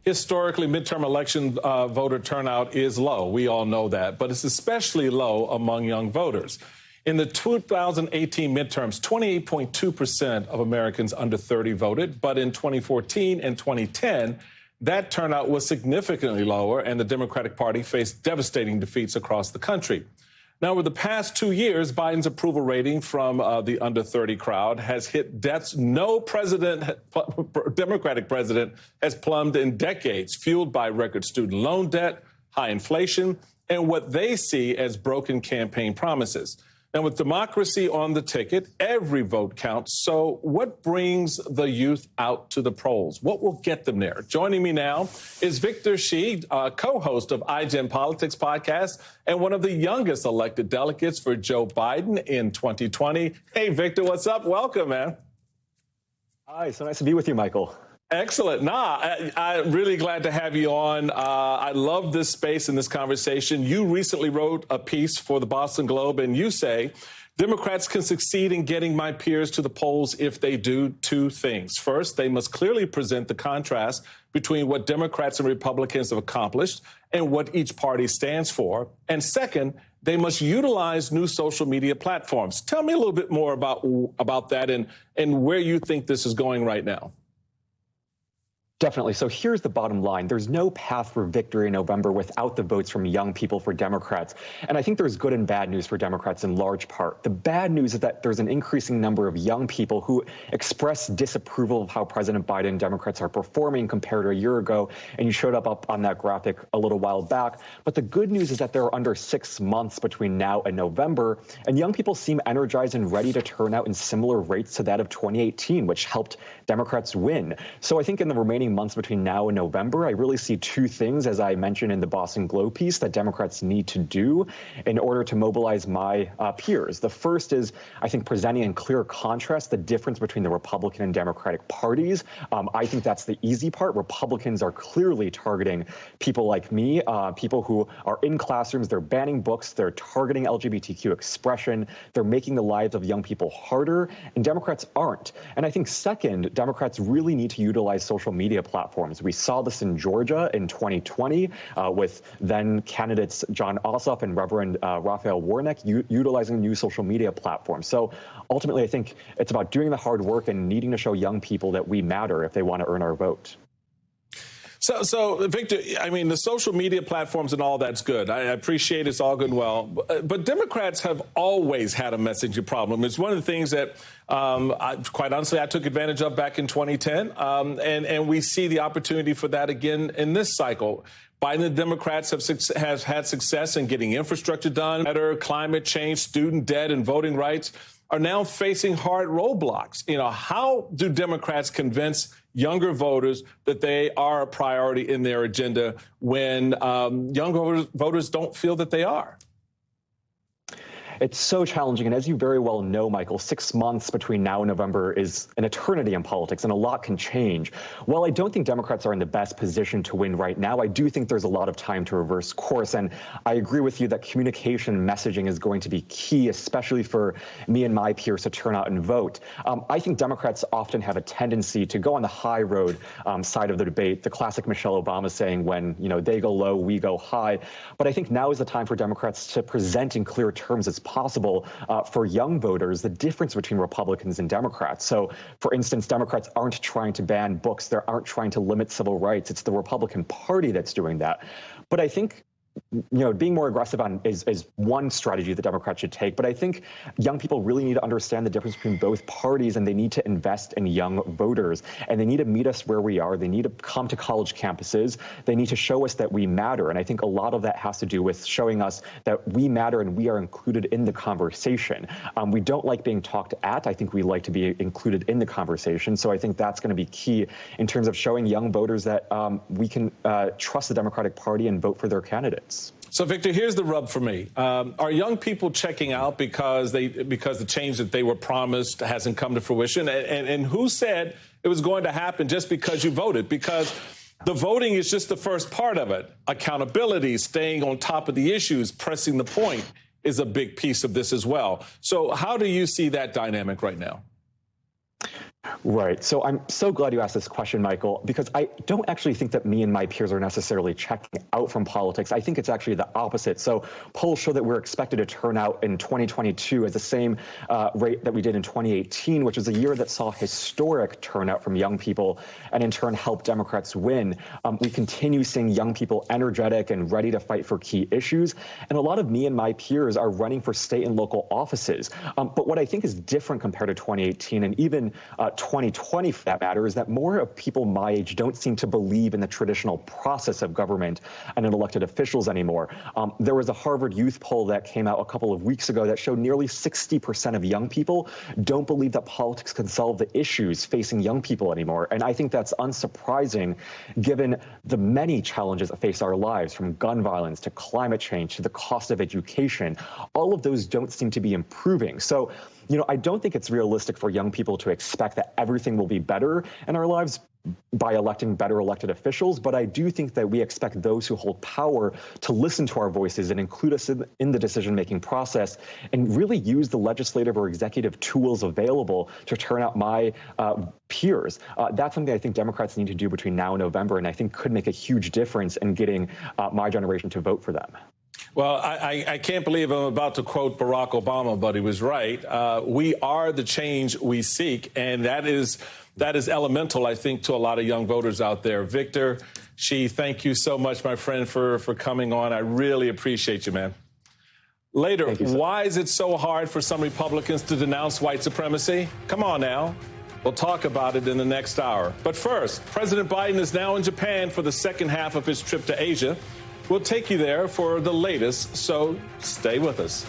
Historically, midterm election voter turnout is low. We all know that, but it's especially low among young voters. In the 2018 midterms, 28.2% of Americans under 30 voted, but in 2014 and 2010, that turnout was significantly lower, and the Democratic Party faced devastating defeats across the country. Now, over the past 2 years, Biden's approval rating from the under 30 crowd has hit depths no Democratic president has plumbed in decades, fueled by record student loan debt, high inflation, and what they see as broken campaign promises. Now, with democracy on the ticket, every vote counts. So what brings the youth out to the polls? What will get them there? Joining me now is Victor Shi, co-host of iGen Politics podcast and one of the youngest elected delegates for Joe Biden in 2020. Hey, Victor, what's up? Welcome, man. Hi, so nice to be with you, Michael. Excellent. I'm really glad to have you on. I love this space and this conversation. You recently wrote a piece for the Boston Globe, and you say Democrats can succeed in getting my peers to the polls if they do two things. First, they must clearly present the contrast between what Democrats and Republicans have accomplished and what each party stands for. And second, they must utilize new social media platforms. Tell me a little bit more about that and where you think this is going right now. Definitely. So here's the bottom line. There's no path for victory in November without the votes from young people for Democrats. And I think there's good and bad news for Democrats in large part. The bad news is that there's an increasing number of young people who express disapproval of how President Biden and Democrats are performing compared to a year ago. And you showed up on that graphic a little while back. But the good news is that there are under 6 months between now and November. And young people seem energized and ready to turn out in similar rates to that of 2018, which helped Democrats win. So I think in the remaining months between now and November, I really see two things, as I mentioned in the Boston Globe piece, that Democrats need to do in order to mobilize my peers. The first is, I think, presenting in clear contrast the difference between the Republican and Democratic parties. I think that's the easy part. Republicans are clearly targeting people like me, people who are in classrooms, they're banning books, they're targeting LGBTQ expression, they're making the lives of young people harder, and Democrats aren't. And I think second, Democrats really need to utilize social media platforms. We saw this in Georgia in 2020 with then candidates John Ossoff and Reverend Raphael Warnock utilizing new social media platforms. So ultimately, I think it's about doing the hard work and needing to show young people that we matter if they want to earn our vote. So, Victor, I mean, the social media platforms and all that's good. I appreciate it's all good and well. But Democrats have always had a messaging problem. It's one of the things that, quite honestly, I took advantage of back in 2010. And we see the opportunity for that again in this cycle. Biden and the Democrats have had success in getting infrastructure done, better climate change, student debt and voting rights are now facing hard roadblocks. You know, how do Democrats convince younger voters that they are a priority in their agenda when younger voters don't feel that they are? It's so challenging. And as you very well know, Michael, 6 months between now and November is an eternity in politics, and a lot can change. While I don't think Democrats are in the best position to win right now, I do think there's a lot of time to reverse course. And I agree with you that communication messaging is going to be key, especially for me and my peers to turn out and vote. I think Democrats often have a tendency to go on the high road side of the debate, the classic Michelle Obama saying, when they go low, we go high. But I think now is the time for Democrats to present in clear terms as possible for young voters the difference between Republicans and Democrats. So, for instance, Democrats aren't trying to ban books. They aren't trying to limit civil rights. It's the Republican Party that's doing that. But I think being more aggressive is one strategy that Democrats should take. But I think young people really need to understand the difference between both parties, and they need to invest in young voters. And they need to meet us where we are. They need to come to college campuses. They need to show us that we matter. And I think a lot of that has to do with showing us that we matter and we are included in the conversation. We don't like being talked at. I think we like to be included in the conversation. So I think that's going to be key in terms of showing young voters that we can trust the Democratic Party and vote for their candidates. So, Victor, here's the rub for me. Are young people checking out because the change that they were promised hasn't come to fruition? And who said it was going to happen just because you voted? Because the voting is just the first part of it. Accountability, staying on top of the issues, pressing the point is a big piece of this as well. So how do you see that dynamic right now? Right. So I'm so glad you asked this question, Michael, because I don't actually think that me and my peers are necessarily checking out from politics. I think it's actually the opposite. So polls show that we're expected to turn out in 2022 at the same rate that we did in 2018, which is a year that saw historic turnout from young people and in turn helped Democrats win. We continue seeing young people energetic and ready to fight for key issues. And a lot of me and my peers are running for state and local offices. But what I think is different compared to 2018 and even 2020, for that matter, is that more of people my age don't seem to believe in the traditional process of government and in elected officials anymore. There was a Harvard Youth poll that came out a couple of weeks ago that showed nearly 60% of young people don't believe that politics can solve the issues facing young people anymore. And I think that's unsurprising given the many challenges that face our lives, from gun violence to climate change to the cost of education. All of those don't seem to be improving. So, I don't think it's realistic for young people to expect that everything will be better in our lives by electing better elected officials. But I do think that we expect those who hold power to listen to our voices and include us in the decision-making process and really use the legislative or executive tools available to turn out my peers. That's something I think Democrats need to do between now and November, and I think could make a huge difference in getting my generation to vote for them. Well, I can't believe I'm about to quote Barack Obama, but he was right. We are the change we seek, and that is elemental, I think, to a lot of young voters out there. Victor Shi, thank you so much, my friend, for coming on. I really appreciate you, man. Later, why is it so hard for some Republicans to denounce white supremacy? Come on now. We'll talk about it in the next hour. But first, President Biden is now in Japan for the second half of his trip to Asia. We'll take you there for the latest, so stay with us.